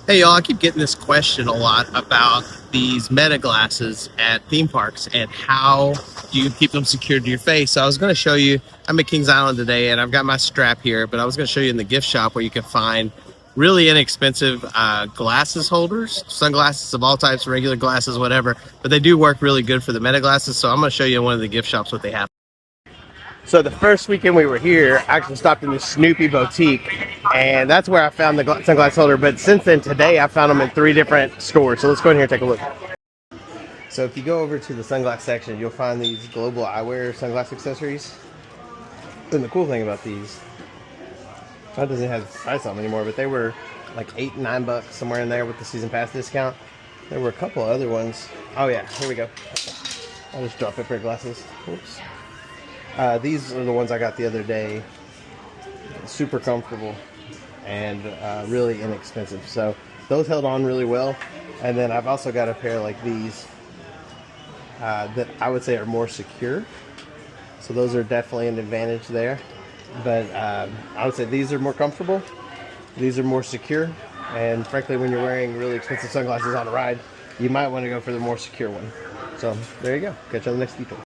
Hey y'all, I keep getting this question a lot about these meta glasses at theme parks and how do you keep them secured to your face. So I was going to show you, I'm at Kings Island today and I've got my strap here, but I was going to show you in the gift shop where you can find really inexpensive glasses holders, sunglasses of all types, regular glasses, whatever, but they do work really good for the meta glasses. So I'm going to show you in one of the gift shops what they have. So the first weekend we were here, I actually stopped in the Snoopy boutique, and that's where I found the sunglass holder. But since then, today I found them in 3 different stores. So let's go in here and take a look. So if you go over to the sunglass section, you'll find these global eyewear sunglass accessories. And the cool thing about these, that doesn't have the price on them anymore, but they were like $8, $9 somewhere in there with the season pass discount. There were a couple other ones. Oh yeah, here we go. I'll just drop a pair of glasses. Oops. These are the ones I got the other day. Super comfortable and really inexpensive. So those held on really well. And then I've also got a pair like these that I would say are more secure. So those are definitely an advantage there. But I would say these are more comfortable. These are more secure. And frankly, when you're wearing really expensive sunglasses on a ride, you might want to go for the more secure one. So there you go. Catch you on the next detail.